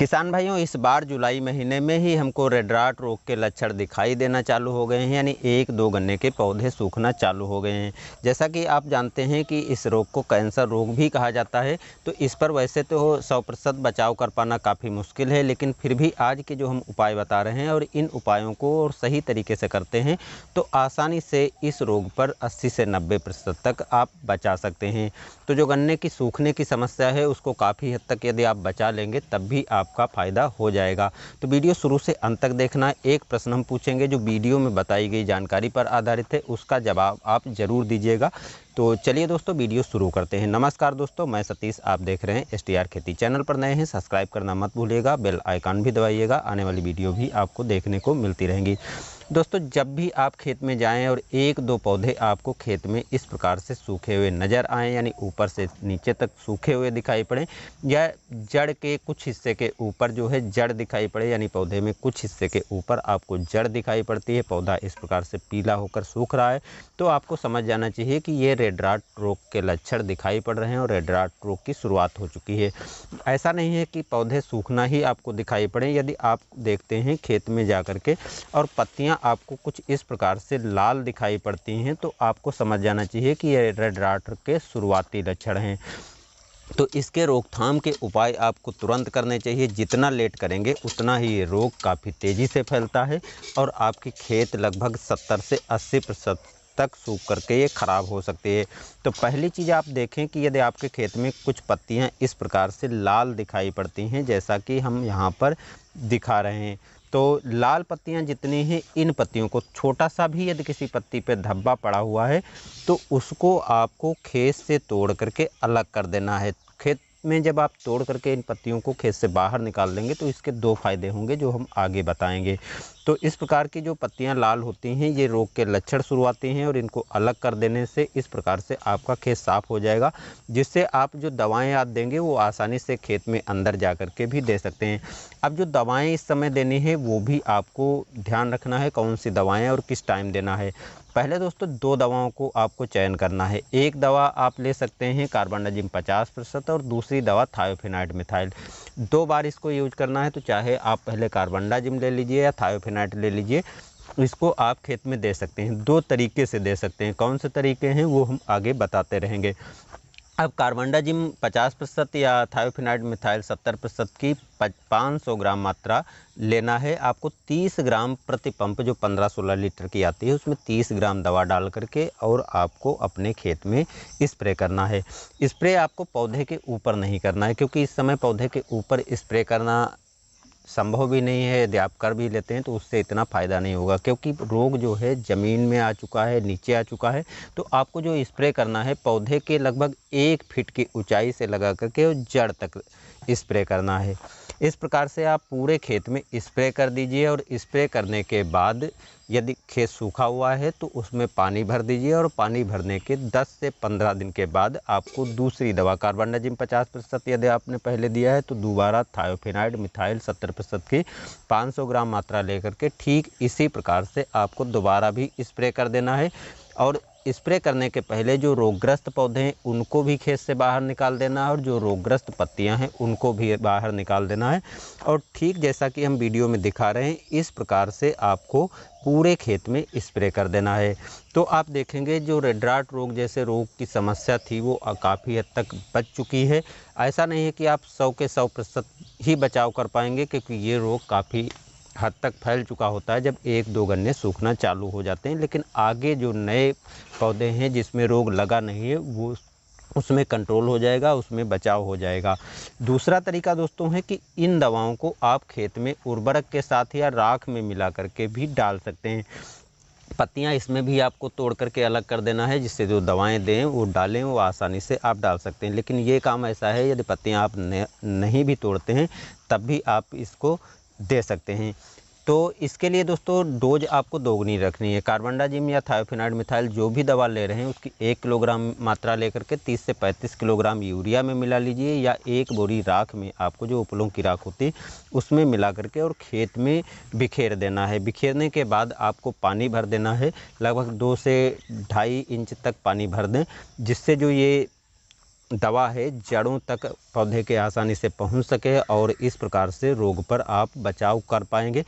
किसान भाइयों, इस बार जुलाई महीने में ही हमको रेड राट रोग के लक्षण दिखाई देना चालू हो गए हैं, यानी एक दो गन्ने के पौधे सूखना चालू हो गए हैं। जैसा कि आप जानते हैं कि इस रोग को कैंसर रोग भी कहा जाता है, तो इस पर वैसे तो 100% बचाव कर पाना काफ़ी मुश्किल है, लेकिन फिर भी आज के जो हम उपाय बता रहे हैं और इन उपायों को और सही तरीके से करते हैं तो आसानी से इस रोग पर 80 से 90% तक आप बचा सकते हैं। तो जो गन्ने की सूखने की समस्या है उसको काफ़ी हद तक यदि आप बचा लेंगे तब भी आपका फ़ायदा हो जाएगा। तो वीडियो शुरू से अंत तक देखना। एक प्रश्न हम पूछेंगे जो वीडियो में बताई गई जानकारी पर आधारित है, उसका जवाब आप ज़रूर दीजिएगा। तो चलिए दोस्तों, वीडियो शुरू करते हैं। नमस्कार दोस्तों, मैं सतीश, आप देख रहे हैं STR खेती। चैनल पर नए हैं सब्सक्राइब करना मत भूलिएगा, बेल आइकन भी दबाइएगा, आने वाली वीडियो भी आपको देखने को मिलती रहेंगी। दोस्तों, जब भी आप खेत में जाएं और एक दो पौधे आपको खेत में इस प्रकार से सूखे हुए नज़र आएँ, यानी ऊपर से नीचे तक सूखे हुए दिखाई पड़े, या जड़ के कुछ हिस्से के ऊपर जो है जड़ दिखाई पड़े, यानी पौधे में कुछ हिस्से के ऊपर आपको जड़ दिखाई पड़ती है, पौधा इस प्रकार से पीला होकर सूख रहा है, तो आपको समझ जाना चाहिए कि ये रेड राट रोग के लक्षण दिखाई पड़ रहे हैं और रेड राट रोग की शुरुआत हो चुकी है। ऐसा नहीं है कि पौधे सूखना ही आपको दिखाई पड़े। यदि आप देखते हैं खेत में जा कर के और पत्तियां आपको कुछ इस प्रकार से लाल दिखाई पड़ती हैं, तो आपको समझ जाना चाहिए कि ये रेड राट के शुरुआती लक्षण हैं। तो इसके रोकथाम के उपाय आपको तुरंत करने चाहिए। जितना लेट करेंगे उतना ही ये रोग काफ़ी तेज़ी से फैलता है और आपकी खेत लगभग 70 से 80% तक सूख करके ये ख़राब हो सकती है। तो पहली चीज़ आप देखें कि यदि आपके खेत में कुछ पत्तियां इस प्रकार से लाल दिखाई पड़ती हैं, जैसा कि हम यहाँ पर दिखा रहे हैं, तो लाल पत्तियां जितनी हैं, इन पत्तियों को छोटा सा भी यदि किसी पत्ती पे धब्बा पड़ा हुआ है तो उसको आपको खेत से तोड़ करके अलग कर देना है। खेत में जब आप तोड़ करके इन पत्तियों को खेत से बाहर निकाल देंगे तो इसके दो फायदे होंगे जो हम आगे बताएंगे। तो इस प्रकार की जो पत्तियां लाल होती हैं ये रोग के लक्षण शुरुआती हैं और इनको अलग कर देने से इस प्रकार से आपका खेत साफ़ हो जाएगा, जिससे आप जो दवाएं आप देंगे वो आसानी से खेत में अंदर जा कर के भी दे सकते हैं। अब जो दवाएं इस समय देनी है वो भी आपको ध्यान रखना है, कौन सी दवाएं और किस टाइम देना है। पहले दोस्तों, दो दवाओं को आपको चयन करना है। एक दवा आप ले सकते हैं कार्बेंडाजिम 50% और दूसरी दवा थायोफेनाइड मिथाइल। 2 बार इसको यूज करना है, तो चाहे आप पहले कार्बेंडाजिम ले लीजिए या थायोफेनाइड ले लीजिए, इसको आप खेत में दे सकते हैं। 2 तरीके से दे सकते हैं, कौन से तरीके हैं वो हम आगे बताते रहेंगे। अब कार्बेंडाजिम 50% या थायोफेनाइड मिथाइल 70% की 500 ग्राम मात्रा लेना है। आपको 30 ग्राम प्रति पंप, जो 15-16 लीटर की आती है, उसमें 30 ग्राम दवा डाल करके और आपको अपने खेत में स्प्रे करना है। स्प्रे आपको पौधे के ऊपर नहीं करना है, क्योंकि इस समय पौधे के ऊपर स्प्रे करना संभव भी नहीं है। यदि आप कर भी लेते हैं तो उससे इतना फ़ायदा नहीं होगा, क्योंकि रोग जो है ज़मीन में आ चुका है, नीचे आ चुका है। तो आपको जो स्प्रे करना है पौधे के लगभग 1 फीट की ऊंचाई से लगा करके और जड़ तक स्प्रे करना है। इस प्रकार से आप पूरे खेत में स्प्रे कर दीजिए और स्प्रे करने के बाद यदि खेत सूखा हुआ है तो उसमें पानी भर दीजिए और पानी भरने के 10 से 15 दिन के बाद आपको दूसरी दवा कार्बेंडाजिम 50% यदि आपने पहले दिया है तो दोबारा थायोफेनाइड मिथाइल 70% की 500 ग्राम मात्रा लेकर के ठीक इसी प्रकार से आपको दोबारा भी स्प्रे कर देना है। और स्प्रे करने के पहले जो रोगग्रस्त पौधे हैं उनको भी खेत से बाहर निकाल देना है और जो रोगग्रस्त पत्तियां हैं उनको भी बाहर निकाल देना है। और ठीक जैसा कि हम वीडियो में दिखा रहे हैं, इस प्रकार से आपको पूरे खेत में स्प्रे कर देना है। तो आप देखेंगे जो रेड राट रोग जैसे रोग की समस्या थी वो काफ़ी हद तक बच चुकी है। ऐसा नहीं है कि आप 100 के 100% ही बचाव कर पाएंगे, क्योंकि ये रोग काफ़ी हद तक फैल चुका होता है जब एक दो गन्ने सूखना चालू हो जाते हैं। लेकिन आगे जो नए पौधे हैं जिसमें रोग लगा नहीं है वो उसमें कंट्रोल हो जाएगा, उसमें बचाव हो जाएगा। दूसरा तरीका दोस्तों है कि इन दवाओं को आप खेत में उर्वरक के साथ या राख में मिला करके भी डाल सकते हैं। पत्तियां इसमें भी आपको तोड़ करके अलग कर देना है, जिससे जो दवाएं दें वो डालें वो आसानी से आप डाल सकते हैं। लेकिन ये काम ऐसा है, यदि पत्तियां आप नहीं भी तोड़ते हैं तब भी आप इसको दे सकते हैं। तो इसके लिए दोस्तों डोज आपको दोगुनी रखनी है। कार्बेंडाजिम या थायोफेनाइड मिथाइल जो भी दवा ले रहे हैं उसकी 1 किलोग्राम मात्रा लेकर के 30 से 35 किलोग्राम यूरिया में मिला लीजिए, या 1 बोरी राख में, आपको जो उपलों की राख होती है उसमें मिला करके और खेत में बिखेर देना है। बिखेरने के बाद आपको पानी भर देना है, लगभग 2 से 2.5 इंच तक पानी भर दें, जिससे जो ये दवा है जड़ों तक पौधे के आसानी से पहुंच सके और इस प्रकार से रोग पर आप बचाव कर पाएंगे।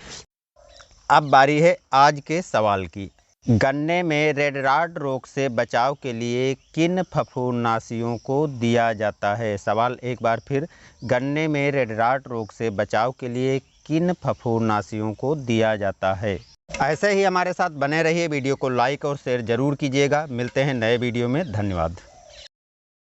अब बारी है आज के सवाल की। गन्ने में रेड रॉट रोग से बचाव के लिए किन फफूंदनाशियों को दिया जाता है? सवाल एक बार फिर, गन्ने में रेड रॉट रोग से बचाव के लिए किन फफूंदनाशियों को दिया जाता है? ऐसे ही हमारे साथ बने रहिए, वीडियो को लाइक और शेयर ज़रूर कीजिएगा। मिलते हैं नए वीडियो में, धन्यवाद।